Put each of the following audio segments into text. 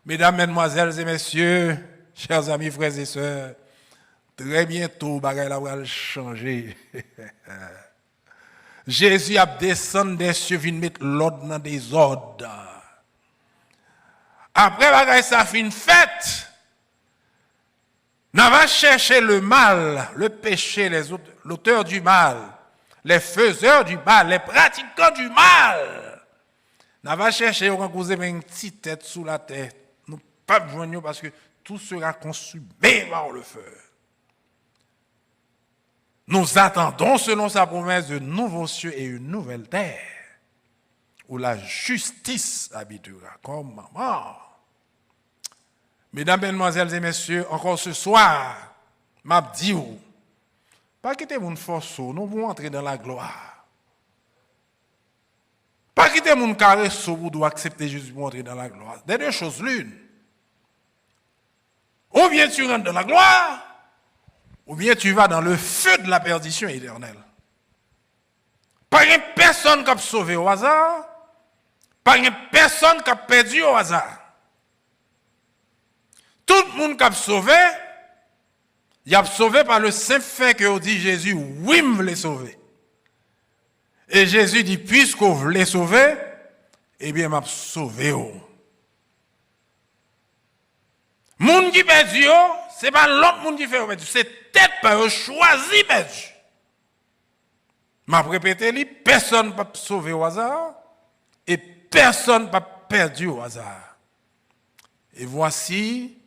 Mesdames, mesdemoiselles et messieurs, chers amis, frères et sœurs, très bientôt, bagay la va changer. Jésus a descendu des cieux, vient mettre l'ordre dans des ordres. Après, bagay ça fin fête. N'a va chercher le mal, le péché, l'auteur du mal, les faiseurs du mal, les pratiquants du mal. N'a va chercher on cause une petite tête sous la tête. Nous pas besoin parce que tout sera consumé par le feu. Nous attendons selon sa promesse de nouveaux cieux et une nouvelle terre où la justice habitera comme maman. Mesdames, mesdemoiselles et messieurs, encore ce soir, m'a dit pas quitter mon force, nous voulons entrer dans la gloire. Pas quitter mon caresse pour doit accepter Jésus pour entrer dans la gloire. Des deux choses l'une. Ou bien tu rentres dans la gloire, ou bien tu vas dans le feu de la perdition éternelle. Pas une personne qui a sauvé au hasard, pas une personne qui a perdu au hasard. Tout le monde qui a sauvé, il a sauvé par le simple fait que dit Jésus, oui, me voulez sauver. Et Jésus dit, puisque vous voulez sauver, eh bien, m'a sauvé. Monde qui perdu, c'est pas l'autre monde qui fait perdu, c'est tête par eux choisi perdu. M'a répété, personne ne peut sauver au hasard, et personne ne peut perdu au hasard. Et voici,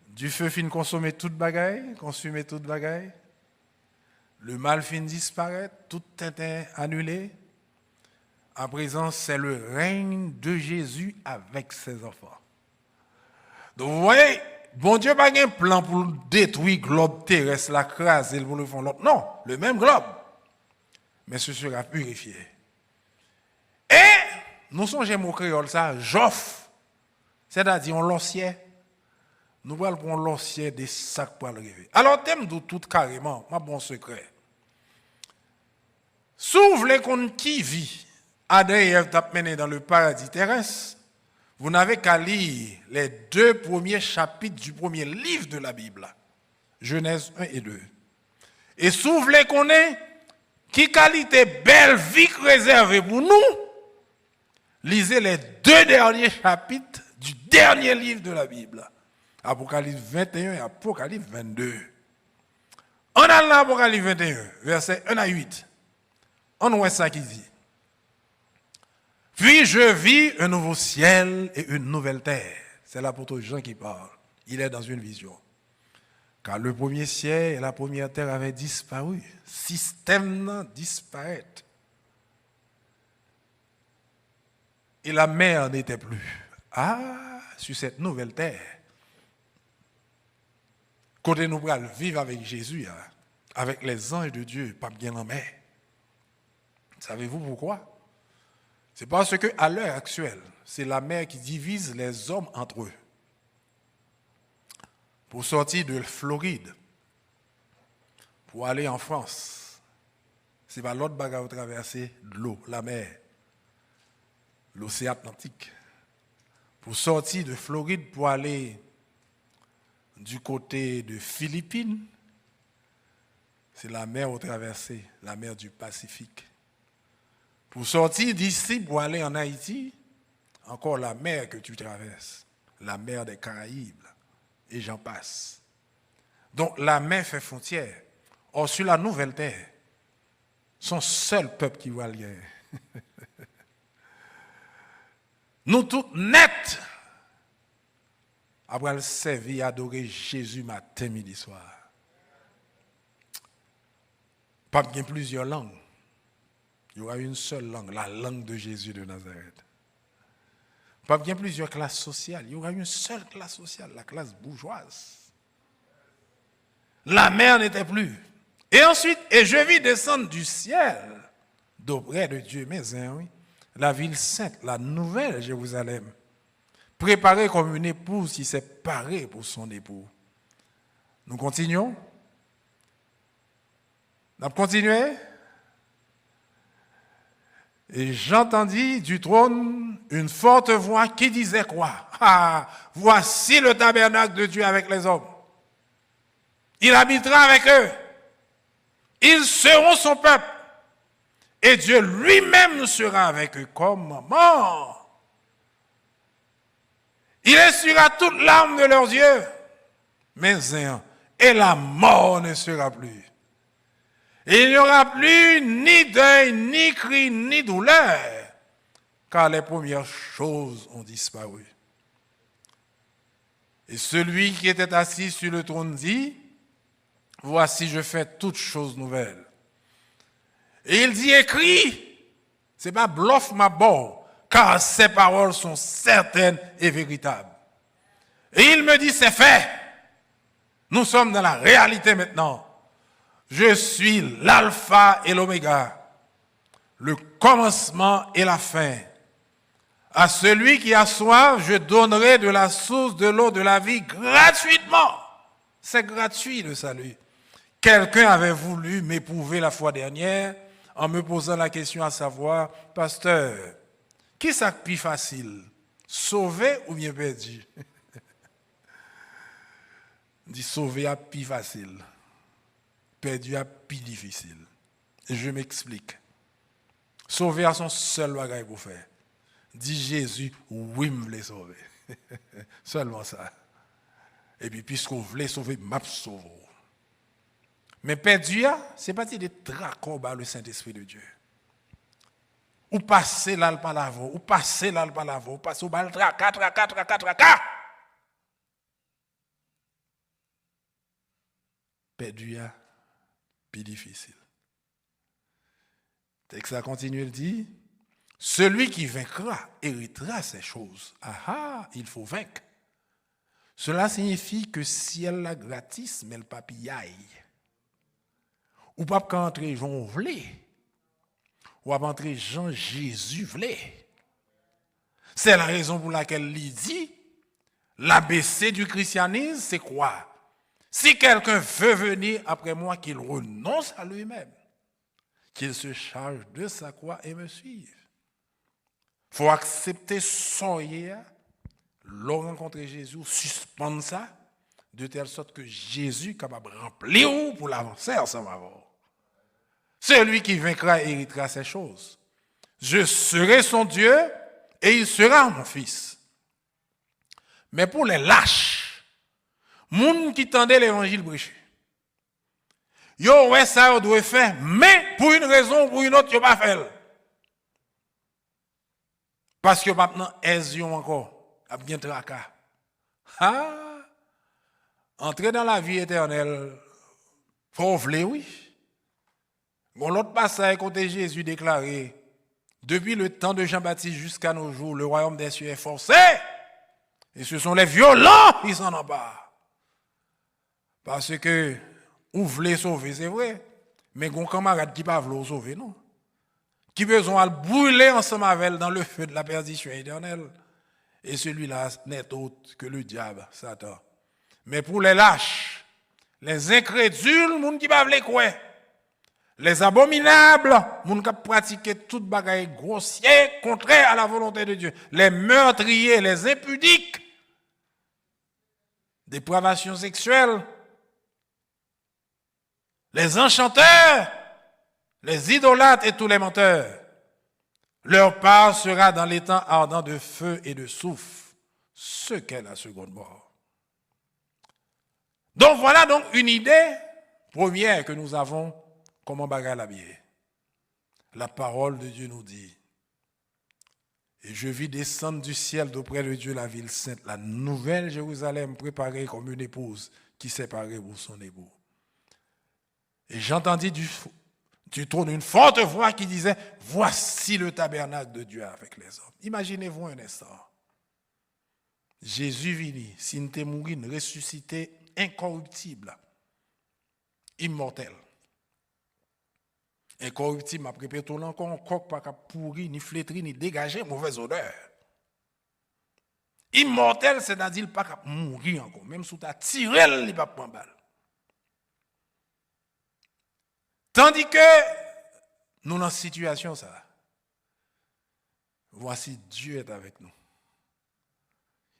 du feu fin consommer toute bagaille, consumer toute bagaille. Le mal fin disparaître, tout est annulé. À présent, c'est le règne de Jésus avec ses enfants. Donc vous voyez, bon Dieu n'a pas un plan pour détruire le globe terrestre, la craser pour le fond l'autre. Non, le même globe. Mais ce sera purifié. Et nous songeons au créole ça, Joff, c'est-à-dire on l'ancien. Nous allons prendre l'ancien des sacs pour le rêver. Alors, thème de tout carrément, ma bon secret. S'ouvre qu'on qui vit, Adam et Ève t'a mené dans le paradis terrestre, vous n'avez qu'à lire les 2 premiers chapitres du premier livre de la Bible, Genèse 1 et 2. Et s'ouvre qu'on est, qui qualité belle vie réservée pour nous, lisez les 2 derniers chapitres du dernier livre de la Bible. Apocalypse 21 et Apocalypse 22. On a l'Apocalypse 21, versets 1 à 8. On voit ça qui dit. Puis je vis un nouveau ciel et une nouvelle terre. C'est l'apôtre Jean qui parle. Il est dans une vision. Car le premier ciel et la première terre avaient disparu. Système disparaît. Et la mer n'était plus. Ah, sur cette nouvelle terre. Côté nous allons vivre avec Jésus, avec les anges de Dieu, pas bien en mer. Savez-vous pourquoi? C'est parce qu'à l'heure actuelle, c'est la mer qui divise les hommes entre eux. Pour sortir de Floride, pour aller en France, c'est pas l'autre bagarre traverser de l'eau, la mer, l'océan Atlantique. Pour sortir de Floride, pour aller du côté de Philippines, c'est la mer au traversé, la mer du Pacifique. Pour sortir d'ici, pour aller en Haïti, encore la mer que tu traverses, la mer des Caraïbes, et j'en passe. Donc la mer fait frontière. Or, sur la nouvelle terre, son seul peuple qui va lier. Nous tous nets, après le servir, adorer Jésus matin, midi, soir. Pas bien plusieurs langues. Il y aura une seule langue, la langue de Jésus de Nazareth. Pas bien plusieurs classes sociales. Il y aura une seule classe sociale, la classe bourgeoise. La mer n'était plus. Et ensuite, et je vis descendre du ciel, d'auprès de Dieu, mais oui, la ville sainte, la nouvelle Jérusalem, préparée comme une épouse qui s'est parée pour son époux. Nous continuons. Nous continuons. Et j'entendis du trône une forte voix qui disait quoi? Ah, voici le tabernacle de Dieu avec les hommes. Il habitera avec eux. Ils seront son peuple. Et Dieu lui-même sera avec eux comme maman. Il essuiera toute larme de leurs yeux. Et la mort ne sera plus. Et il n'y aura plus ni deuil, ni cri, ni douleur, car les premières choses ont disparu. Et celui qui était assis sur le trône dit, voici je fais toutes choses nouvelles. Et il dit, écris, c'est pas bluff ma bonne, car ces paroles sont certaines et véritables. Et il me dit, c'est fait. Nous sommes dans la réalité maintenant. Je suis l'alpha et l'oméga, le commencement et la fin. À celui qui a soif, je donnerai de la source de l'eau de la vie gratuitement. C'est gratuit le salut. Quelqu'un avait voulu m'éprouver la fois dernière en me posant la question à savoir, pasteur, qui c'est le plus facile, sauver ou bien perdu? On dit sauver est plus facile. Perdu à plus difficile. Et je m'explique. Sauver à son seul bagage pour faire. Dit Jésus, oui, me voulez sauver. Seulement ça. Et puis, puisqu'on voulait sauver, m'a sauvé. Mais perdu, c'est pas des tracos par le Saint-Esprit de Dieu. Ou passer là par l'avant, ou passer là par l'avant, ou passer au bal tracas. Perdu, plus difficile. Le texte continue, il dit, celui qui vaincra héritera ces choses. Ah, il faut vaincre. Cela signifie que si elle la gratis, mais le papillaille. Ou pas qu'entrer Jean voulait, ou pas entrer Jean Jésus voulait. C'est la raison pour laquelle il dit, l'ABC du christianisme, c'est quoi? Si quelqu'un veut venir après moi, qu'il renonce à lui-même, qu'il se charge de sa croix et me suive. Il faut accepter son hier, rencontrer Jésus, suspendre ça, de telle sorte que Jésus est capable de remplir pour l'avancer ensemble avant. Celui qui vaincra héritera ces choses. Je serai son Dieu et il sera mon fils. Mais pour les lâches, moun qui tendait l'évangile prêché, yo ouais ça on doit faire, mais pour une raison ou pour une autre, yo pas fait. Parce que maintenant, hésion encore, a bien tracas. Ah, entrer dans la vie éternelle, faut vouloir, oui. Bon, l'autre passage, côté Jésus déclaré, depuis le temps de Jean-Baptiste jusqu'à nos jours, le royaume des cieux est forcé. Et ce sont les violents qui s'en emparent. Parce que, vous voulez sauver, c'est vrai. Mais il y a un camarade qui ne peut pas sauver, non. Qui besoin de brûler ensemble avec elle dans le feu de la perdition éternelle. Et celui-là n'est autre que le diable, Satan. Mais pour les lâches, les incrédules, les gens qui ne peuvent pas croire, les abominables, les gens qui pratiquent toute bagaille grossière, contraire à la volonté de Dieu, les meurtriers, les impudiques, dépravation sexuelle, les enchanteurs, les idolâtres et tous les menteurs, leur part sera dans les temps ardents de feu et de soufre, ce qu'est la seconde mort. Donc voilà donc une idée première que nous avons comment bagarre la bière. La parole de Dieu nous dit, et je vis descendre du ciel d'auprès de Dieu la ville sainte, la nouvelle Jérusalem préparée comme une épouse qui s'est parée pour son époux. Et j'entendis du trône une forte voix qui disait, voici le tabernacle de Dieu avec les hommes. Imaginez-vous un instant. Jésus vini, s'il n'était mort, ressuscité, incorruptible, immortel. Incorruptible, m'a répété encore, un coq pas pourri, ni flétri, ni dégagé, mauvaise odeur. Immortel, c'est-à-dire pas mourir encore, même si tu as tiré, il ne va pas prendre balle. Tandis que nous, dans cette situation, ça, voici Dieu est avec nous.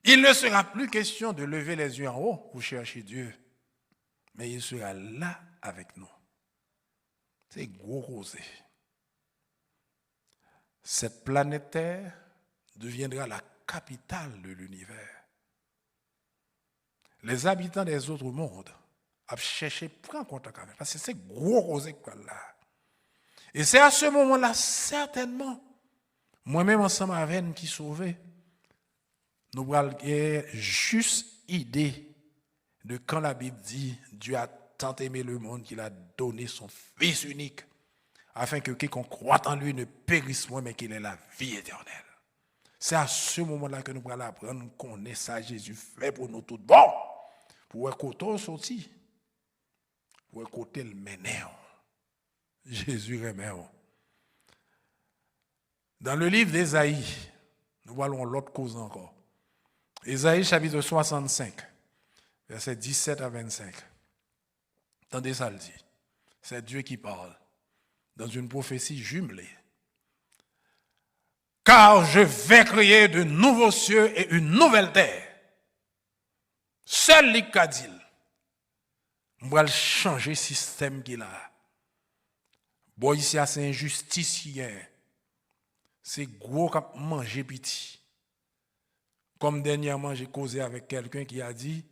Il ne sera plus question de lever les yeux en haut pour chercher Dieu, mais il sera là avec nous. C'est gros rosé. Cette planète Terre deviendra la capitale de l'univers. Les habitants des autres mondes ont cherché prendre contact avec, parce que c'est gros rosé quoi là. Et c'est à ce moment-là, certainement, moi-même ensemble avec nous qui sauvés, nous avons juste idée de quand la Bible dit Dieu a tant aimé le monde qu'il a donné son Fils unique, afin que quiconque croit en lui ne périsse point, mais qu'il ait la vie éternelle. C'est à ce moment-là que nous allons apprendre qu'on est ça, Jésus fait pour nous tout bon, pour écouter sorti, pour écouter le ménéo. Jésus remet. Dans le livre d'Ésaïe, nous voyons l'autre cause encore. Ésaïe chapitre 65, versets 17 à 25. Attendez ça le dit. C'est Dieu qui parle dans une prophétie jumelée. Car je vais créer de nouveaux cieux et une nouvelle terre. Seul l'Ikadil. On va changer le système qu'il a. Bon, ici, c'est injusticien. C'est gros comme manger petit. Comme dernièrement, j'ai causé avec quelqu'un qui a dit,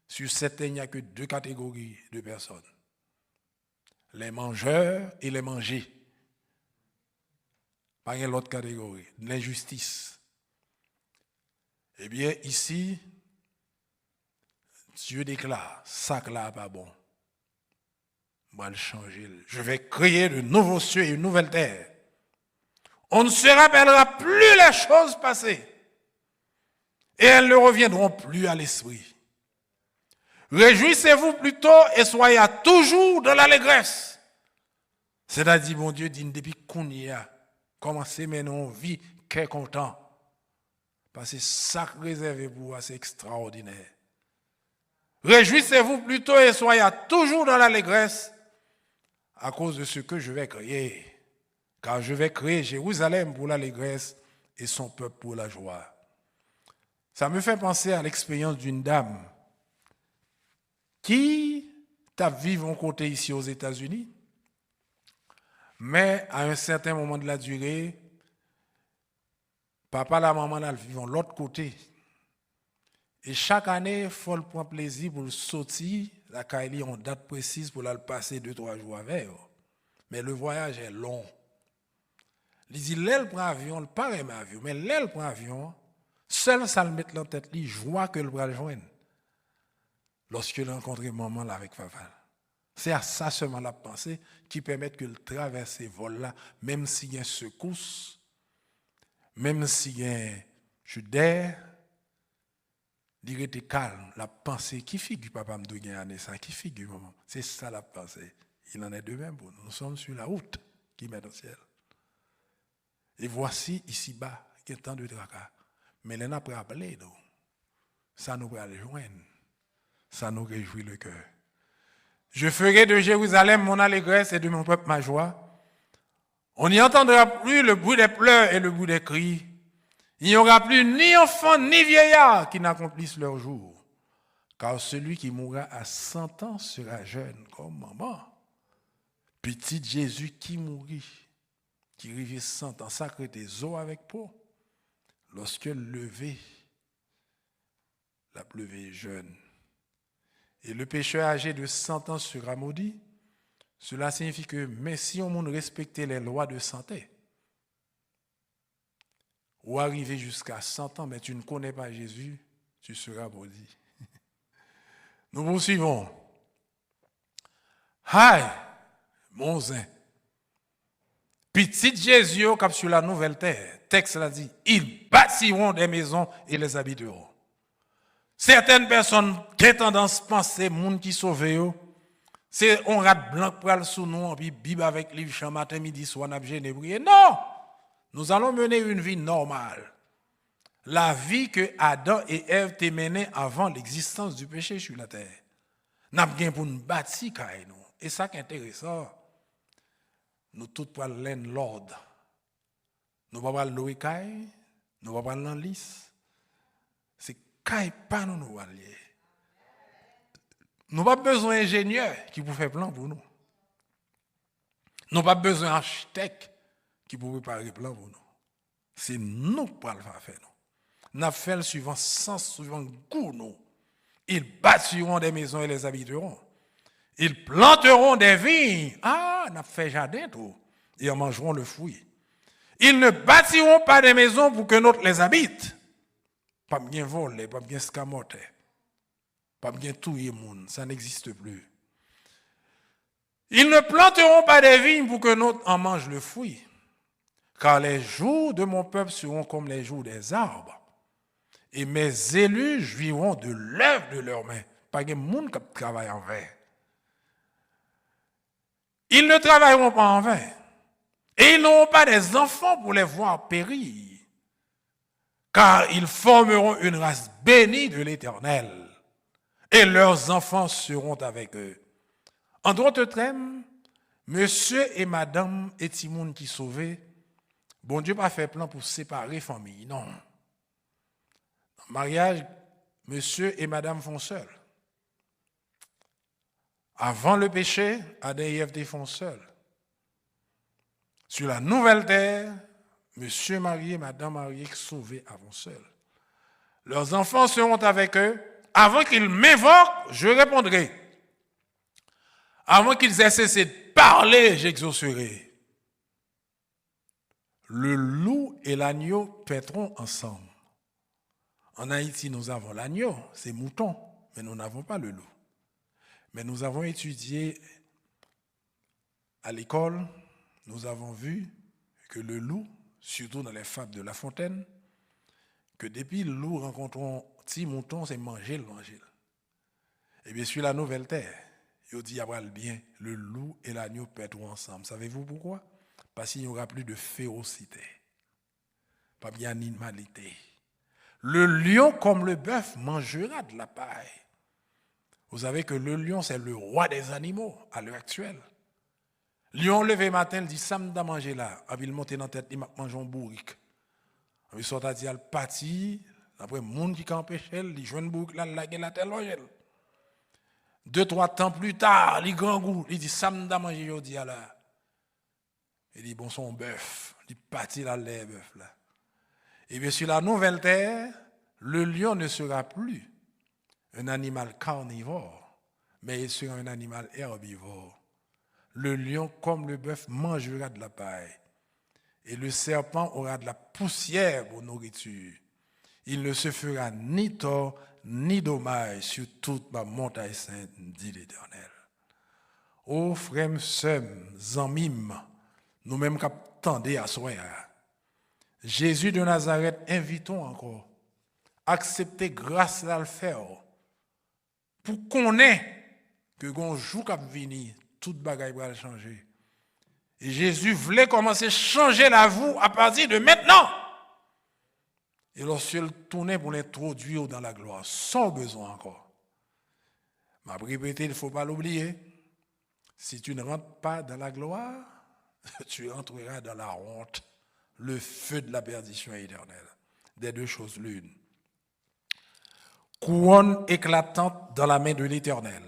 sur cette terre, il n'y a que deux catégories de personnes. Les mangeurs et les mangés. Pas une autre catégorie. L'injustice. Eh bien, ici, Dieu déclare, ça là pas bon. On va le changer. Je vais créer de nouveaux cieux et une nouvelle terre. On ne se rappellera plus les choses passées. Et elles ne reviendront plus à l'esprit. Réjouissez-vous plutôt et soyez toujours dans l'allégresse. C'est-à-dire, mon Dieu dit, depuis qu'on y a commencé, mais on vit qu'est content. Parce que ça réservé pour vous, c'est extraordinaire. Réjouissez-vous plutôt et soyez toujours dans l'allégresse à cause de ce que je vais créer. Car je vais créer Jérusalem pour l'allégresse et son peuple pour la joie. Ça me fait penser à l'expérience d'une dame qui t'a vécu en côté ici aux États-Unis, mais à un certain moment de la durée, papa et la maman là vivent de l'autre côté. Et chaque année, il faut prendre plaisir pour sortir, la Kaili en date précise pour la passer 2-3 jours avec. Mais le voyage est long. Il dit, l'elle prend avion, le pas aime avion, mais l'elle prend avion, seul ça le met dans la tête, il joie que le bras le joigne. Lorsque il rencontre maman là avec papa. C'est à ça seulement la pensée qui permet que le traverse ces vols-là, même s'il y a une secousse, même s'il y a un judaire, il était calme. La pensée qui figure papa me dit ça, qui figure maman. C'est ça la pensée. Il en est de même pour nous. Nous sommes sur la route qui mène au ciel. Et voici ici-bas, il y a tant de tracas. Mais l'on n'a pas appelé, nous. Ça nous va le joindre. Ça nous réjouit le cœur. Je ferai de Jérusalem mon allégresse et de mon peuple ma joie. On n'y entendra plus le bruit des pleurs et le bruit des cris. Il n'y aura plus ni enfants ni vieillards qui n'accomplissent leur jour. Car celui qui mourra à 100 ans sera jeune comme maman. Petit Jésus qui mourit, qui revient 100 ans, sacré des eaux avec peau. Lorsque levé, la pleuvé jeune. Et le pécheur âgé de 100 ans sera maudit. Cela signifie que, mais si on monde respectait les lois de santé, ou arriver jusqu'à 100 ans, mais tu ne connais pas Jésus, tu seras maudit. Nous poursuivons. Aïe, mon zin. Petit Jésus au cap sur la nouvelle terre. Texte l'a dit, ils bâtiront des maisons et les habiteront. Certaines personnes qui ont tendance à penser, monde qui sauve, c'est on rate blanc pour aller sous nous, puis Bible avec livre chant matin, midi, soir, on a gêné prier. Non! Nous allons mener une vie normale. La vie que Adam et Ève t'ont menée avant l'existence du péché sur la terre. Nous avons pour nous bâtir, nous. Et ça qui est intéressant, nous tous pour l'ordre. Nous ne pouvons pas louer caille, nous ne pouvons pas l'en lisse. C'est caille pas nous alliés. Nous n'avons pas besoin d'ingénieurs qui pour faire plan pour nous. Nous n'avons pas besoin d'architectes qui pour préparer plan pour nous. C'est nous qui allons le faire. Nous avons fait le suivant sens, suivant goût nous. Ils bâtiront des maisons et les habiteront. Ils planteront des vignes. Ah, nous avons fait jardin tout. Et en mangeront le fruit. Ils ne bâtiront pas des maisons pour que notre les habite. Pas bien voler, pas bien scamoter. Pas bien touiller monde, ça n'existe plus. Ils ne planteront pas des vignes pour que notre en mange le fruit. Car les jours de mon peuple seront comme les jours des arbres. Et mes élus jouiront de l'œuvre de leurs mains. Pas de monde qui travaille en vain. Ils ne travailleront pas en vain. Et ils n'auront pas des enfants pour les voir périr. Car ils formeront une race bénie de l'Éternel. Et leurs enfants seront avec eux. En d'autres termes, monsieur et madame et Timoun qui sauvés, bon Dieu pas fait plan pour séparer famille, non. En mariage, monsieur et madame font seuls. Avant le péché, Adam et Ève font seuls. Sur la nouvelle terre, monsieur marié, madame mariée, sauvés avant seuls. Leurs enfants seront avec eux. Avant qu'ils m'invoquent, je répondrai. Avant qu'ils aient cessé de parler, j'exaucerai. Le loup et l'agneau paîtront ensemble. En Haïti, nous avons l'agneau, c'est mouton, mais nous n'avons pas le loup. Mais nous avons étudié à l'école, nous avons vu que le loup, surtout dans les fables de La Fontaine, que depuis le loup rencontre un petit mouton, c'est manger. Et bien sur la nouvelle terre, il dit bien, le loup et l'agneau paîtront ensemble. Savez-vous pourquoi? Parce qu'il n'y aura plus de férocité, pas bien animalité. Le lion comme le bœuf mangera de la paille. Vous savez que le lion, c'est le roi des animaux à l'heure actuelle. Lion levé matin, il dit, ça me da manger là. Il monte dans la tête, il mange un bourrique. Il sort à dire, il parti. Après, le monde qui campe chez lui, il joue un bourrique là, il la tête logel. 2-3 temps plus tard, il grand goût, il dit, ça me da manger aujourd'hui là. Il dit, bon, son bœuf. Il parti là, les bœuf là. Et bien sur la nouvelle terre, le lion ne sera plus un animal carnivore, mais il sera un animal herbivore. Le lion, comme le bœuf, mangera de la paille. Et le serpent aura de la poussière pour nourriture. Il ne se fera ni tort, ni dommage sur toute ma montagne sainte, dit l'Éternel. Ô frères, sœurs, amis, nous-mêmes qui attendons à soi. Jésus de Nazareth, invitons encore. Acceptez grâce à le faire. Pour qu'on ait que qu'on joue cap venir, toute bagaille va changer. Et Jésus voulait commencer à changer la vie à partir de maintenant. Et lorsqu'il tournait pour l'introduire dans la gloire, sans besoin encore. Ma répété, il ne faut pas l'oublier. Si tu ne rentres pas dans la gloire, tu entreras dans la honte, le feu de la perdition éternelle. Des deux choses l'une. Couronne éclatante dans la main de l'Éternel.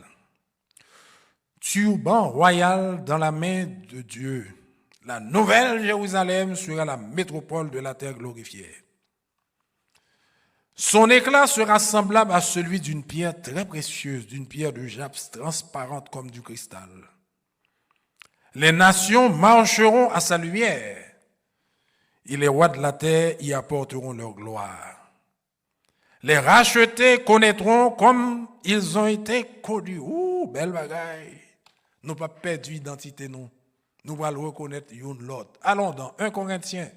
Turban royal dans la main de Dieu. La nouvelle Jérusalem sera la métropole de la terre glorifiée. Son éclat sera semblable à celui d'une pierre très précieuse, d'une pierre de jaspis transparente comme du cristal. Les nations marcheront à sa lumière et les rois de la terre y apporteront leur gloire. Les rachetés connaîtront comme ils ont été connus. Ouh, belle bagaille. Nous pas perdu l'identité, nous. Nous allons reconnaître une l'autre. Allons dans 1 Corinthiens,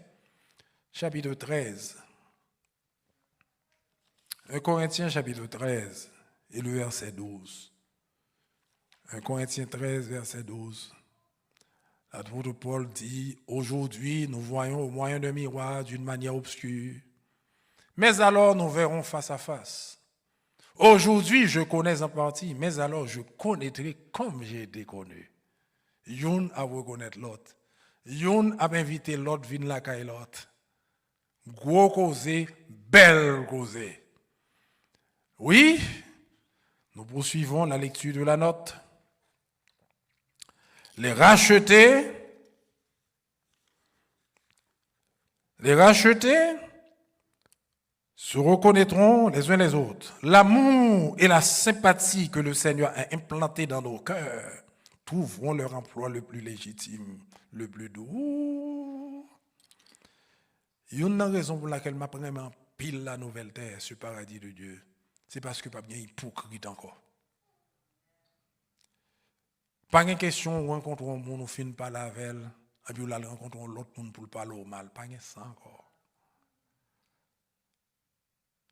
chapitre 13. 1 Corinthiens, chapitre 13, et le verset 12. 1 Corinthiens 13, verset 12. L'apôtre Paul dit, aujourd'hui, nous voyons au moyen d'un miroir d'une manière obscure. Mais alors, nous verrons face à face. Aujourd'hui, je connais en partie, mais alors je connaîtrai comme j'ai été connu. Youn a reconnaître l'autre. Youn a invité l'autre, vin la caille l'autre. Gros causé, belle causé. Oui, nous poursuivons la lecture de la note. Les rachetés se reconnaîtront les uns les autres. L'amour et la sympathie que le Seigneur a implantés dans nos cœurs trouveront leur emploi le plus légitime, le plus doux. Il y a une raison pour laquelle je prends pile la nouvelle terre, ce paradis de Dieu. C'est parce que pas bien hypocrite encore. Pas une question où rencontrons un monde, on finit par la veille, et puis là rencontrons l'autre monde pour parler au mal. Pas une ça encore.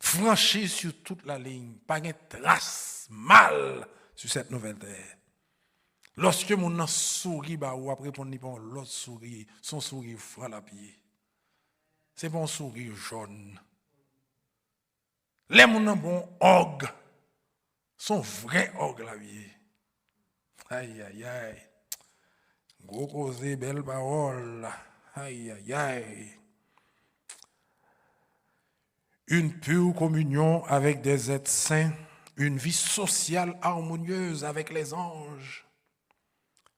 Franchir sur toute la ligne, pas une trace mal sur cette nouvelle terre. Lorsque mon sourit, ou après pour l'autre sourit, son sourire fera la pied. C'est bon sourire jaune. Les gens bon orgue, sont vrais orgue la vie. Aïe, aïe, aïe. Gros causé, belle parole. Aïe, aïe, aïe. Une pure communion avec des êtres saints, une vie sociale harmonieuse avec les anges.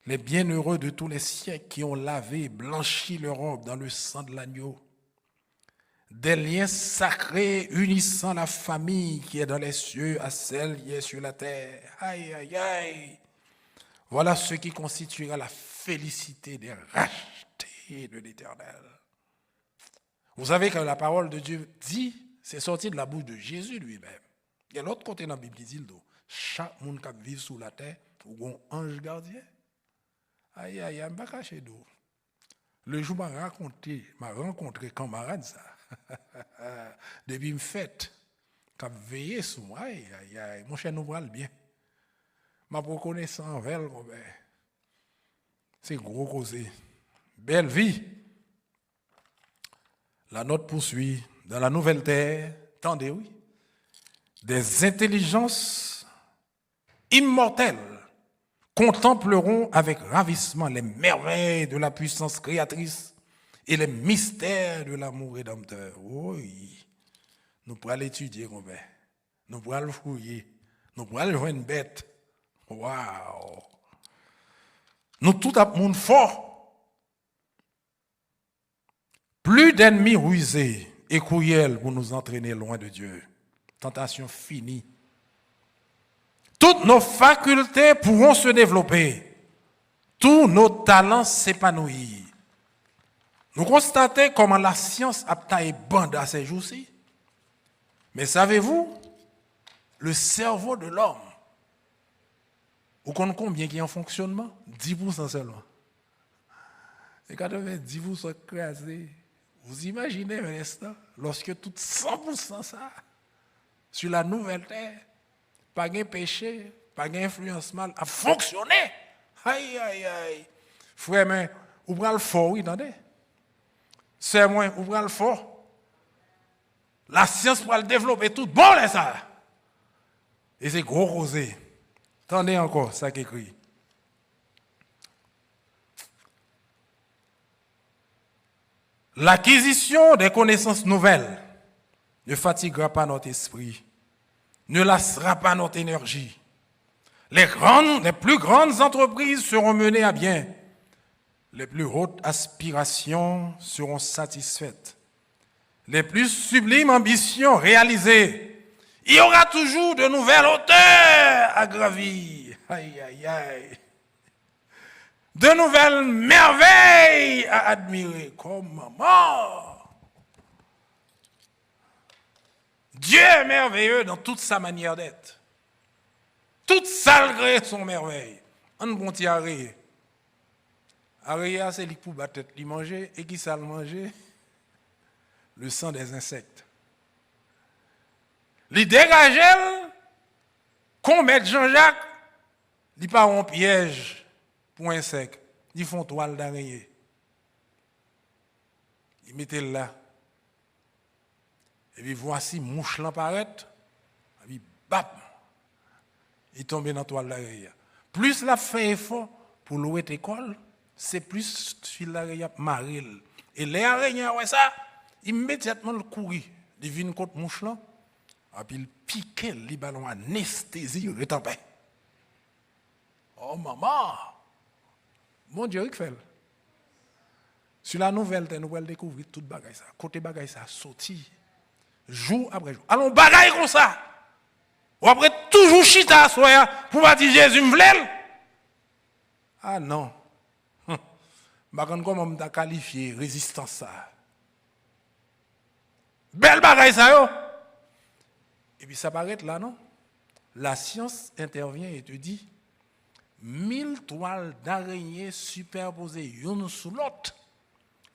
Les bienheureux de tous les siècles qui ont lavé et blanchi leur robe dans le sang de l'agneau. Des liens sacrés unissant la famille qui est dans les cieux à celle qui est sur la terre. Aïe, aïe, aïe. Voilà ce qui constituera la félicité des rachetés de l'Éternel. Vous savez que la parole de Dieu dit, c'est sorti de la bouche de Jésus lui-même. Il y a l'autre côté dans la Bible qui dit, chaque monde qui vit sous la terre, ou un ange gardien. Aïe, aïe, aïe, je ne vais pas cacher d'eau. Le jour où je rencontré camarade ça. Depuis me fête, quand veillé sur moi, aïe, aïe, aïe, mon cher nous parle bien. Ma reconnaissance envers c'est gros causé. Belle vie. La note poursuit. Dans la nouvelle terre, attendez, oui, des intelligences immortelles contempleront avec ravissement les merveilles de la puissance créatrice et les mystères de l'amour rédempteur. Oui, nous pourrons l'étudier, Robert. Nous pourrons le fouiller. Nous pourrons le voir une bête. Waouh! Nous tout à monde fort. Plus d'ennemis rusés et cruels pour nous entraîner loin de Dieu. Tentation finie. Toutes nos facultés pourront se développer. Tous nos talents s'épanouir. Nous constatons comment la science a taillé bande à ces jours-ci. Mais savez-vous, le cerveau de l'homme, vous connaissez combien qui est en fonctionnement? 10% seulement. Et 90% crasé. Vous imaginez un instant, lorsque tout 100% ça, sur la nouvelle terre, pas de péché, pas d'influence mal, a fonctionné. Aïe, aïe, aïe. Frère, mais, ouvrez le fort, oui, attendez. C'est moi, ouvrez le fort. La science pour le développer tout, bon, là, ça. Et c'est gros causé. Attendez encore, ça qui écrit. L'acquisition des connaissances nouvelles ne fatiguera pas notre esprit, ne lassera pas notre énergie. Les plus grandes entreprises seront menées à bien. Les plus hautes aspirations seront satisfaites. Les plus sublimes ambitions réalisées. Il y aura toujours de nouvelles hauteurs à gravir. Aïe, aïe, aïe. De nouvelles merveilles à admirer. Comment? Dieu est merveilleux dans toute sa manière d'être. Toutes salgrées sont merveilles. On bon petit arrêt. Arrêt, c'est lui pour battre tête, lui manger. Et qui ça le manger? Le sang des insectes. Les dégager, qu'on mette Jean-Jacques, ils pas en piège pour insectes. Ils font toile d'araignée. Ils mettent là. Et puis voici mouche l'apparaître. Et puis bap, il tombe dans la toile d'araignée. Plus la fait effort pour louer l'école, c'est plus sur l'araignée maril. Et les araignées, ouais ça, Immédiatement, le courir, il vient contre mouche là, et puis il pique les ballons anesthésie, il est en paix. Oh maman! Mon Dieu, il fait. Sur la nouvelle, nous allons découvrir tout bagay ça. Côté bagay ça sorti jour après jour. Allons bagay comme ça. Ou après toujours chita soya pour pas dire Jésus me vle. Ah non. Bagan comment on t'a qualifié résistance ça. Belle bagay ça yo. Et puis ça paraît là non. La science intervient et te dit 1000 toiles d'araignée superposées l'une sous l'autre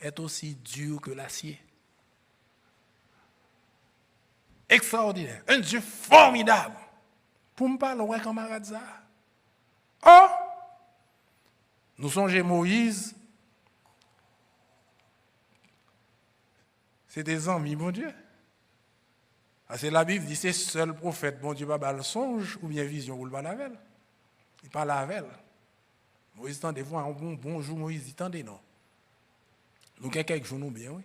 est aussi dur que l'acier. Extraordinaire. Un Dieu formidable. Pour me parler, ouais, camarade, ça. Oh! Nous songeons Moïse. C'est des amis, mon Dieu. Parce que la Bible dit c'est seul prophète, bon Dieu, pas le songe ou bien vision, ou le parle avec elle. Il parle avec elle. Moïse, tendez-vous un bonjour, Moïse, dit tendez, non. Nous, quelques jours, nous bien, oui.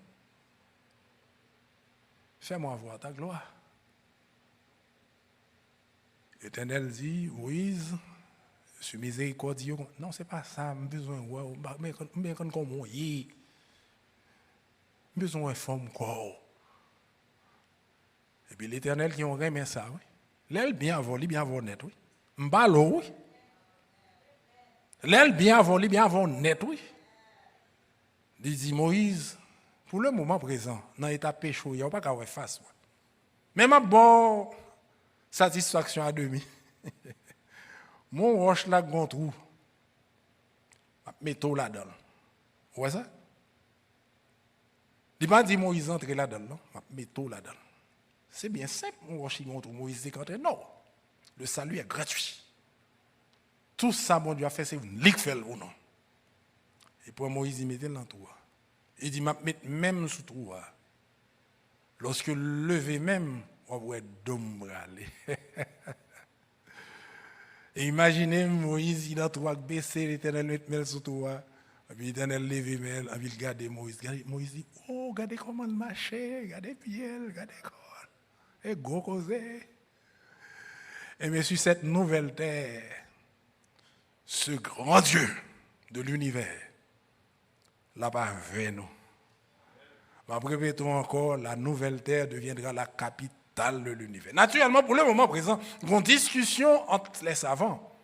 Fais-moi voir ta gloire. L'Éternel dit, Moïse, je suis miséricordieux. Non, ce n'est pas ça, j'ai besoin de voir. Mais quand on y est, j'ai besoin de forme corps. Et puis l'Éternel qui aurait aimé ça, oui. L'aile bien avant, bien avant net, oui. M'balo, oui. L'aile bien avant net, oui. Il dit Moïse, pour le moment présent, dans l'état péché, il n'y a pas qu'à faire face. Mais ma bonne satisfaction à demi. Mon roche là, grand trou. Mettons là-dedans. Vous voyez ça? Il m'a dit Moïse entre là-dedans. Mettons là-dedans. C'est bien simple, mon roche grand trou. Moïse dit quand non. Le salut est gratuit. Tout ça, mon Dieu a fait, c'est une ligue fait ou non. Et pour Moïse, il mettait dans le trou. Il dit, même sous trou. Lorsque levé même, on va être d'homme. Et imaginez Moïse, il a trop baissé, l'Éternel met sous trou. Et puis l'Éternel levé même, et puis il regarde Moïse. Moïse dit, oh, regardez comment il marche, regardez pied, regardez corps. Et gros causé. Et mais sur cette nouvelle terre, ce grand Dieu de l'univers, là-bas, vers nous. Répétons encore, la nouvelle terre deviendra la capitale de l'univers. Naturellement, pour le moment présent, il y a une discussion entre les savants.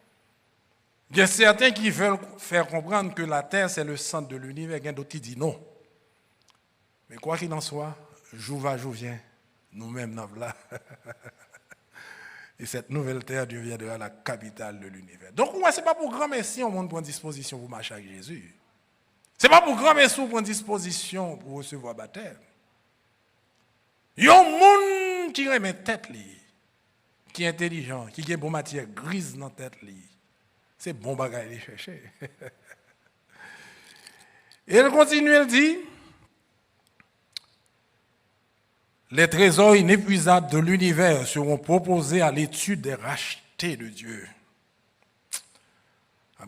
Il y a certains qui veulent faire comprendre que la terre, c'est le centre de l'univers, il y a d'autres qui disent non. Mais quoi qu'il en soit, jour va, jour vient, nous-mêmes, nous là. Et cette nouvelle terre deviendra la capitale de l'univers. Donc, ce n'est pas pour grand merci on monde prend disposition pour marcher avec Jésus. Ce n'est pas pour grand merci on prend disposition pour recevoir baptême. Il y a un monde qui remet tête, qui est intelligent, qui a une bonne matière grise dans la tête. C'est bon bagage à chercher. Et elle continue, elle dit, les trésors inépuisables de l'univers seront proposés à l'étude des rachetés de Dieu.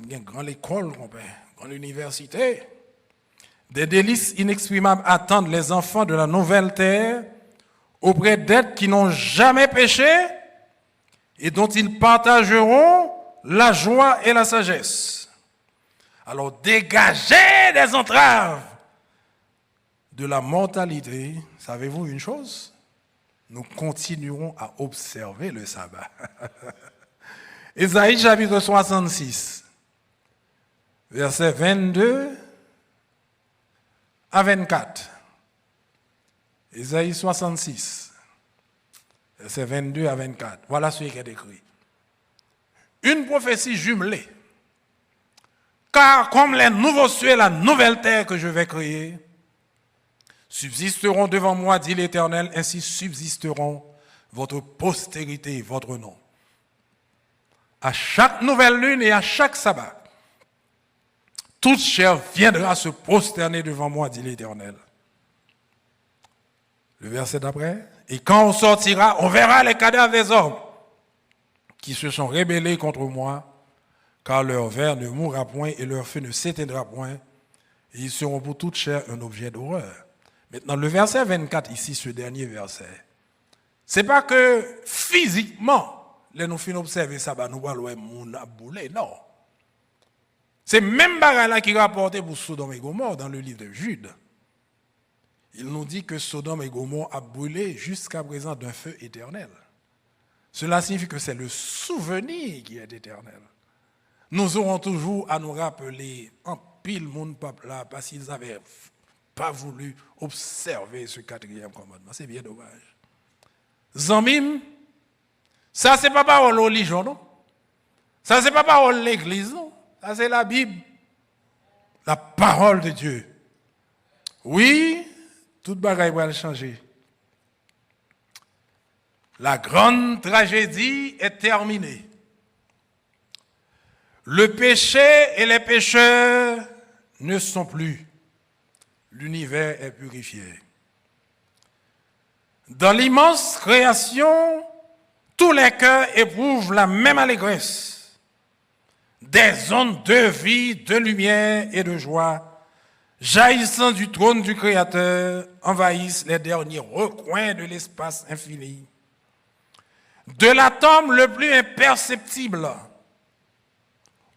Il y a une grande école, une grande université. Des délices inexprimables attendent les enfants de la nouvelle terre auprès d'êtres qui n'ont jamais péché et dont ils partageront la joie et la sagesse. Alors dégagez des entraves de la mortalité. Savez-vous une chose? Nous continuerons à observer le sabbat. Ésaïe chapitre 66, versets 22 à 24. Ésaïe 66, versets 22 à 24. Voilà ce qui est écrit. Une prophétie jumelée. Car comme les nouveaux cieux et la nouvelle terre que je vais créer subsisteront devant moi, dit l'Éternel, ainsi subsisteront votre postérité et votre nom. À chaque nouvelle lune et à chaque sabbat, toute chair viendra se prosterner devant moi, dit l'Éternel. Le verset d'après. Et quand on sortira, on verra les cadavres des hommes qui se sont rebellés contre moi, car leur ver ne mourra point et leur feu ne s'éteindra point, et ils seront pour toute chair un objet d'horreur. Maintenant, le verset 24, ici, ce dernier verset, c'est pas que physiquement, les nous finissons observer ça, nous allons moun a boulé, non. C'est même bagarre là qui est rapporté pour Sodome et Gomorrhe dans le livre de Jude. Il nous dit que Sodome et Gomorrhe a brûlé jusqu'à présent d'un feu éternel. Cela signifie que c'est le souvenir qui est éternel. Nous aurons toujours à nous rappeler en pile monde peuple là parce qu'ils n'avaient pas voulu observer ce quatrième commandement. C'est bien dommage. Zamim, ça c'est pas parole religion, non? Ça c'est pas parole l'église, non? Ça c'est la Bible, la parole de Dieu. Oui, toute bagaille va changer. La grande tragédie est terminée. Le péché et les pécheurs ne sont plus. L'univers est purifié. Dans l'immense création, tous les cœurs éprouvent la même allégresse. Des ondes de vie, de lumière et de joie, jaillissant du trône du Créateur, envahissent les derniers recoins de l'espace infini. De l'atome le plus imperceptible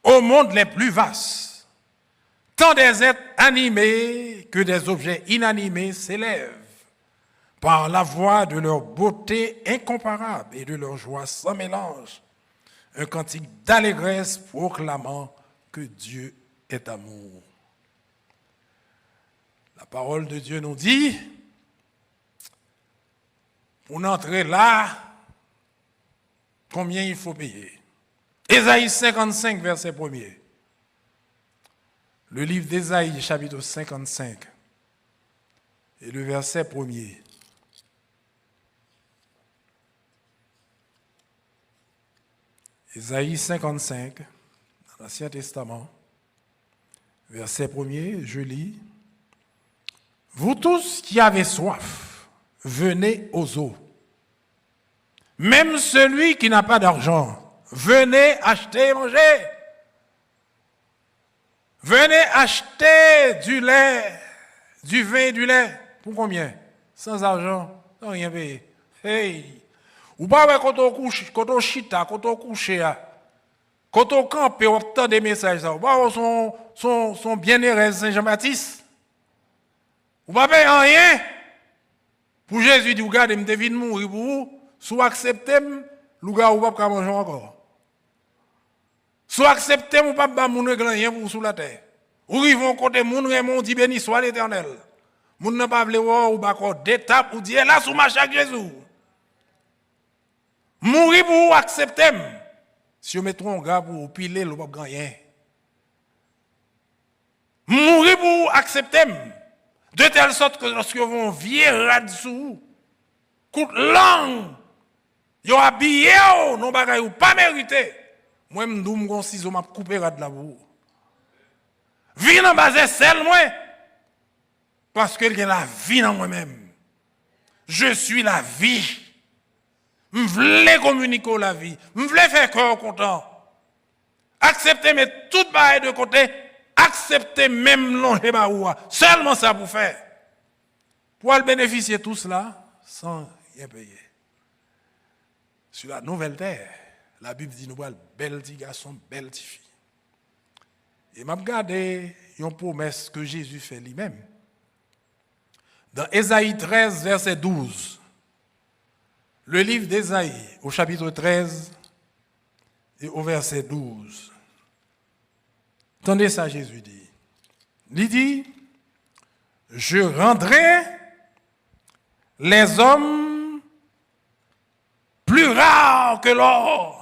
au monde les plus vastes, tant des êtres animés que des objets inanimés s'élèvent par la voix de leur beauté incomparable et de leur joie sans mélange, un cantique d'allégresse proclamant que Dieu est amour. La parole de Dieu nous dit, pour entrer là, combien il faut payer? Ésaïe 55, verset 1er. Le livre d'Ésaïe, chapitre 55, et le verset 1er. Ésaïe 55, dans l'Ancien Testament, verset 1er, je lis. Vous tous qui avez soif, venez aux eaux. Même celui qui n'a pas d'argent, venez acheter et manger. Venez acheter du lait, du vin et du lait. Pour combien? Sans argent, sans rien payer. Hey! Ou pas quand on couche, quand on chita, quand on couche, quand on campe, on obtient des messages. Ou pas son bien-aimé Saint-Jean-Baptiste. Ou pas payer rien. Pour Jésus dit, regardez, je devine mourir pour vous. Soit acceptez, le gars ou pas manger encore. Soit acceptez, ou pas manger rien pour sous la terre. Ou ils vont côté moun Raymond dit béni soit l'Éternel. Moun n'a pas voulu ou pas d'étape ou dire là sous ma chaque Jésus. Mourir pour accepter. Si vous mettez un gars pour piler, vous ne pouvez pas gagner. Mourir pour accepter. De telle sorte que lorsque vous virer dessous, coup de langue, vous habillé, non bagaille ou pas mérité. Moi, je me dis, si je m'a coupé de la boue. Vie dans base celle moi. Parce que il y a la vie dans moi-même. Je suis la vie. Je voulais communiquer la vie. Je voulais faire corps content. Accepter mais toute baille de côté. Accepter même longer baoua. Seulement ça pour faire. Pour bénéficier de tout cela sans rien payer. Sur la nouvelle terre, la Bible dit nous voilà belle petit garçon, belle petite fille. Et m'a regardé une promesse que Jésus fait lui-même. Dans Ésaïe 13, verset 12. Le livre d'Ésaïe, au chapitre 13 et au verset 12. Entendez ça, Jésus dit. Il dit, je rendrai les hommes plus rares que l'or.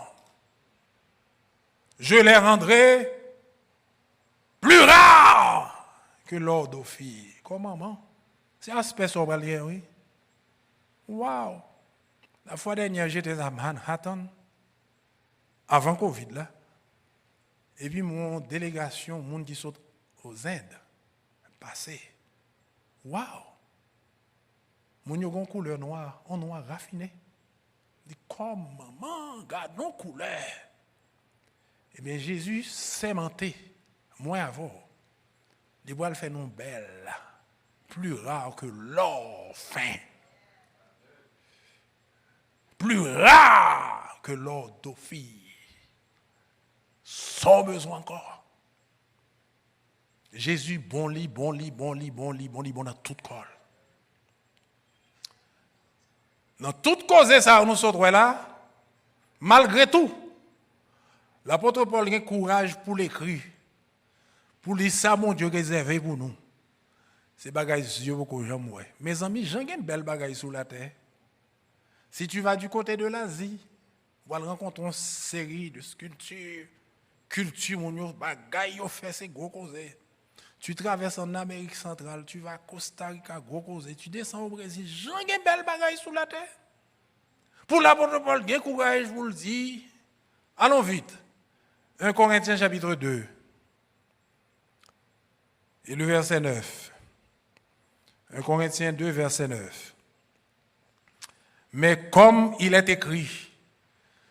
Je les rendrai plus rares que l'or d'Ophir. Comment, maman? C'est aspect sobralien, oui. Waouh! La fois dernière, j'étais à Manhattan, avant Covid, là. Et puis, mon délégation, monde qui saute aux Indes, passé. Waouh! Mon yon couleur noire, en noir raffiné. Je dis, comme maman, regarde nos couleurs. Eh bien, Jésus s'est menté, moi avant. Il doit le faire nous belle. plus rare que l'or fin. Plus rare que l'or d'Ophir. Sans besoin encore. Jésus, bon lit dans toute col. Dans toute cause, ça, nous sommes là, malgré tout, l'apôtre Paul a courage pour l'écrire, pour lire ça, mon Dieu, réservé pour nous. C'est bagaille Dieu beaucoup j'aime. Mes amis, j'ai une belle bagaille sur la terre. Si tu vas du côté de l'Asie, tu vas rencontrer une série de sculptures, culture, mon bagaille, fait c'est gros cause. Tu traverses en Amérique centrale, tu vas à Costa Rica, gros cause. Tu descends au Brésil, j'ai une belle bagaille sur la terre. Pour l'apôtre Paul, bien courage, je vous le dis. Allons vite. 1 Corinthiens chapitre 2. Et le verset 9. 1 Corinthiens 2, verset 9. Mais comme il est écrit,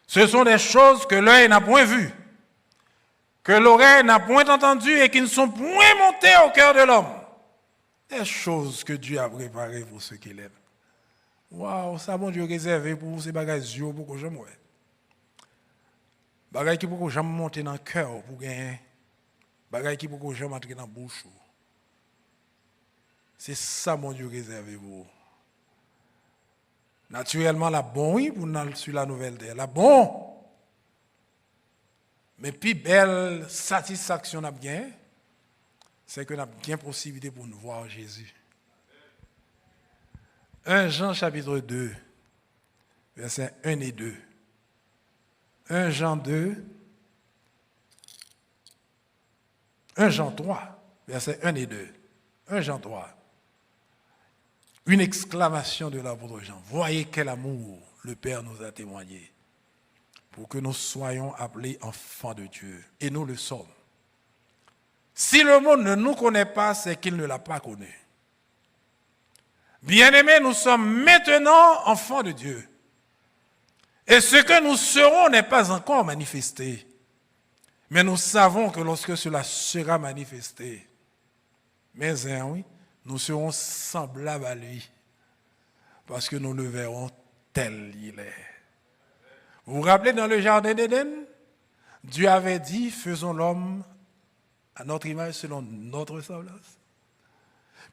ce sont des choses que l'œil n'a point vues, que l'oreille n'a point entendues et qui ne sont point montées au cœur de l'homme. Des choses que Dieu a préparées pour ceux qui l'aiment. Waouh, ça bon Dieu réservé pour ces bagages yeux pour que j'aime. Bagages qui pour que j'aime monter dans le cœur pour gagner. Bagages qui pour que j'aime entrer dans la bouche. C'est ça mon Dieu réservé pour vous. Naturellement, la bonne, oui, pour nous sur la nouvelle terre. La bonne. Mais plus belle satisfaction n'a bien, c'est que nous avons bien possibilité pour nous voir Jésus. 1 Jean chapitre 2, versets 1 et 2. 1 Jean 2, 1 Jean 3, versets 1 et 2. 1 Jean 3. Une exclamation de l'apôtre Jean. Voyez quel amour le Père nous a témoigné pour que nous soyons appelés enfants de Dieu. Et nous le sommes. Si le monde ne nous connaît pas, c'est qu'il ne l'a pas connu. Bien-aimés, nous sommes maintenant enfants de Dieu. Et ce que nous serons n'est pas encore manifesté. Mais nous savons que lorsque cela sera manifesté, oui, nous serons semblables à lui. Parce que nous le verrons tel il est. Vous vous rappelez dans le jardin d'Éden, Dieu avait dit, faisons l'homme à notre image selon notre semblance.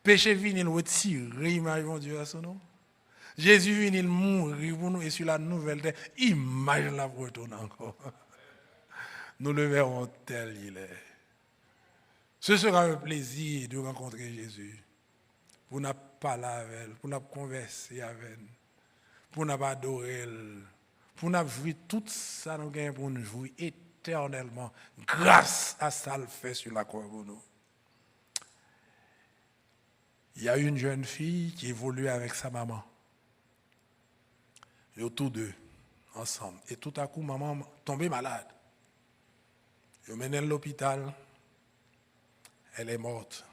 Péché vient, il retire l'image de Dieu à son nom. Jésus vient, il mourit pour nous et sur la nouvelle terre, image la retourne encore. Nous le verrons tel il est. Ce sera un plaisir de rencontrer Jésus. Pour ne pas parler avec elle, pour ne pas converser avec elle, pour ne pas adorer elle, pour ne pas jouir tout ça nous gagne pour nous jouir éternellement grâce à ça le fait sur la croix pour nous. Il y a une jeune fille qui évolue avec sa maman. Et tous deux, ensemble. Et tout à coup, maman tombée malade. Ils mènent à l'hôpital. Elle est morte.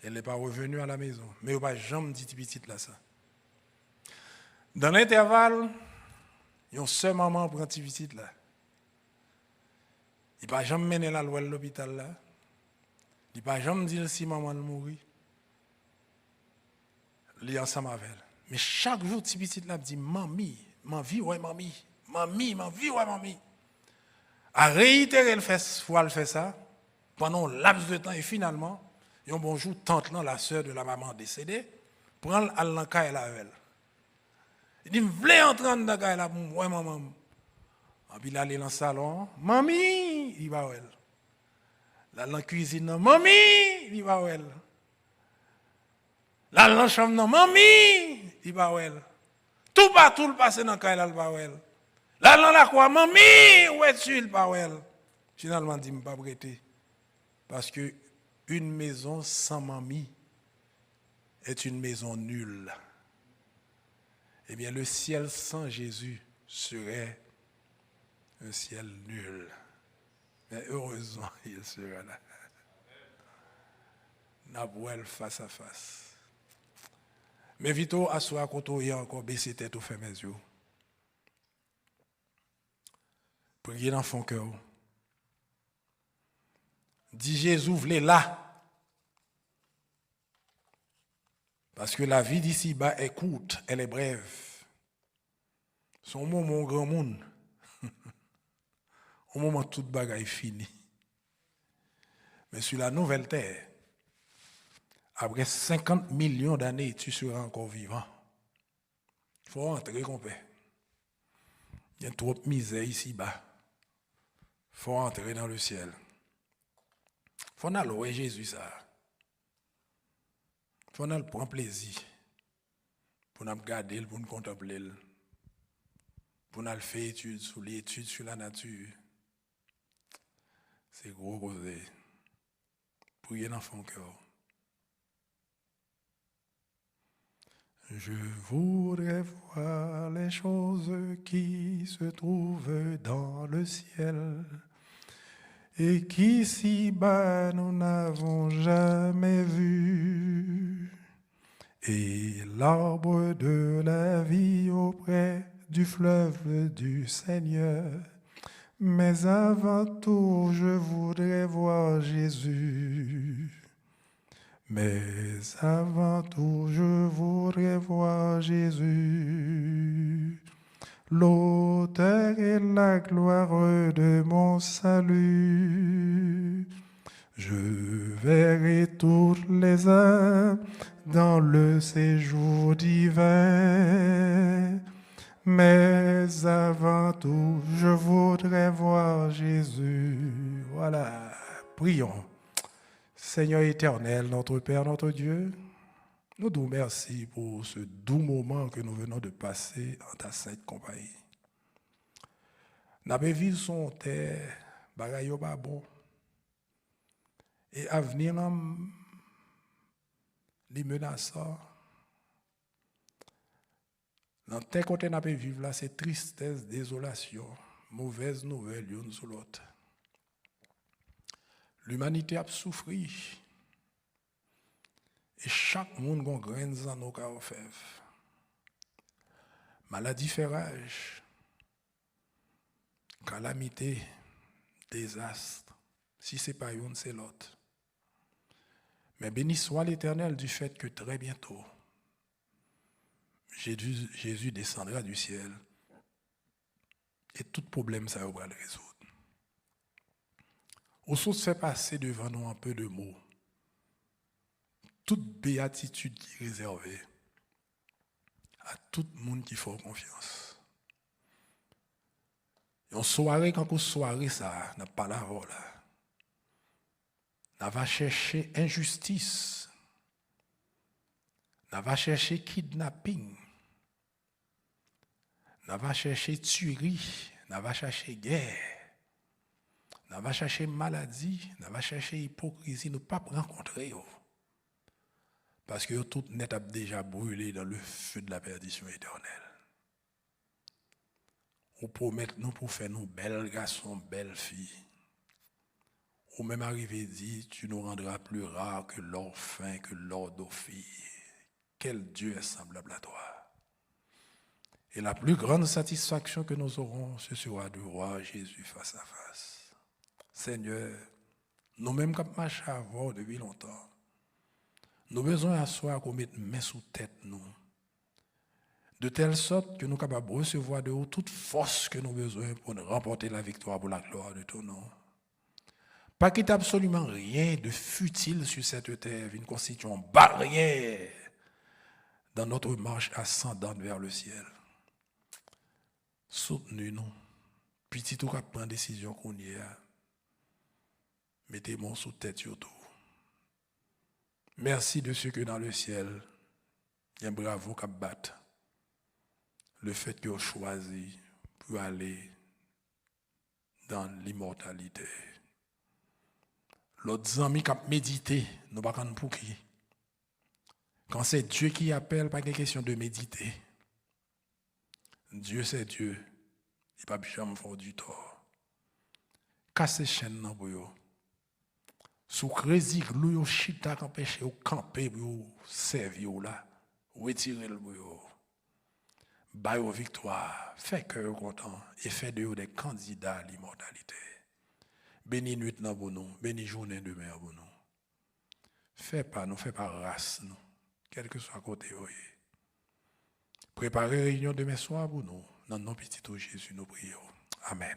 Elle n'est pas revenue à la maison. Mais il n'y a pas jamais dit petite là ça. Dans l'intervalle, il y a une seule maman pour un petit petite là. Il n'y a pas jamais mené la loi à l'hôpital là. Il n'y a pas jamais dit si maman mourit. Il est ensemble avec elle. Mais chaque jour, petit petite là dit mamie, ma vie, ouais mamie, mamie, ma vie, ouais mamie. À réitérer le fait ça pendant un laps de temps et finalement, un bonjour, tante là, la sœur de la maman décédée, prend à l'encaille avec elle. Il dit, voulez entrer dans la caille là, ouais maman. Et puis il allait dans le salon, mamie, il va où elle. Là dans la cuisine, mamie, il va où elle. Là dans la chambre, mamie, il va où elle. Tout partout le passé dans la caille là, il va où elle. Là dans la cour, mamie, où es-tu, il va où elle. Finalement, il dit, je ne pas prêter. Parce que une maison sans mamie est une maison nulle. Eh bien, le ciel sans Jésus serait un ciel nul. Mais heureusement, il sera là. Nabouel face à face. Mais vite, à soi, quand on y a encore baissé tête, au fait mes yeux. Priez dans son cœur. Dis Jésus, v'lez là. Parce que la vie d'ici-bas est courte, elle est brève. Son moment grand monde, au moment où toute bagaille est finie. Mais sur la nouvelle terre, après 50 millions d'années, tu seras encore vivant. Il faut entrer complet. Il y a trop de misère ici-bas. Il faut entrer dans le ciel. Il faut aller louer Jésus ça. Il faut aller prendre plaisir. Pour nous regarder, pour nous contempler. Pour nous faire études sur l'étude sur la nature. C'est gros causé. Priez dans son cœur. Je voudrais voir les choses qui se trouvent dans le ciel et qu'ici-bas nous n'avons jamais vu. Et l'arbre de la vie auprès du fleuve du Seigneur. Mais avant tout, je voudrais voir Jésus. Mais avant tout, je voudrais voir Jésus, l'auteur et la gloire de mon salut. Je verrai toutes les âmes dans le séjour divin. Mais avant tout, je voudrais voir Jésus. Voilà, prions. Seigneur éternel, notre Père, notre Dieu, nous te remercions pour ce doux moment que nous venons de passer en ta sainte compagnie. Nous avons vécu son terre, bagaille pas bon. Et à venir, les menaçants. Dans tel côté, nous avons vécu là, c'est tristesse, désolation, mauvaise nouvelle l'une sur l'autre. L'humanité a souffert. Et chaque monde a grain dans nos cas fèves. Maladie fait rage. Calamité, désastre. Si ce n'est pas une, c'est l'autre. Mais béni soit l'Éternel du fait que très bientôt, Jésus descendra du ciel et tout problème, ça va le résoudre. Au sens fait passer devant nous un peu de mots. Toute béatitude qui est réservée à tout le monde qui fait confiance. Et en soirée, quand on soirée, ça n'a pas la voix là. On va chercher injustice. On va chercher kidnapping. On va chercher tuerie. On va chercher guerre. On va chercher maladie, on va chercher hypocrisie, nous ne pas rencontrer. Parce que tout net a déjà brûlé dans le feu de la perdition éternelle. On promet nous pour faire nous belles garçons, belles filles. Ou même arriver à dire, tu nous rendras plus rares que l'or fin, que l'or d'Ophir. Quel Dieu est semblable à toi. Et la plus grande satisfaction que nous aurons, ce sera de voir Jésus face à face. Seigneur, nous-mêmes qui marchons à voir depuis longtemps, nous avons besoin d'asseoir qu'on mette main sous tête nous, de telle sorte que nous sommes capables de recevoir de haut toute force que nous avons besoin pour remporter la victoire pour la gloire de ton nom. Pas qu'il n'y ait absolument rien de futile sur cette terre, une constitution barrière dans notre marche ascendante vers le ciel. Soutenez-nous, petit tout cas prendre décision qu'on y a. Mettez-moi sous tête surtout. Merci de ce que dans le ciel, il y a un bravo qui bat. Le fait que vous choisi pour aller dans l'immortalité. L'autre ami qui a médité, nous ne pouvons pas pour qui. Quand c'est Dieu qui appelle, pas une question de méditer. Dieu c'est Dieu. Il ne peut pas jamais faire du tort. Cassez chaîne dans vous. Sous crédit, glou chita quand péché au camper pour servir là, retirer le bouillon. Baille aux victoire, fait cœur content et fait de vous des candidats à l'immortalité. Béni nuit dans vous nous, béni journée demain pour nous. Fais pas race nous, quel que soit côté. Préparez réunion demain soir pour nous. Dans nos petits Jésus, nous prions. Amen.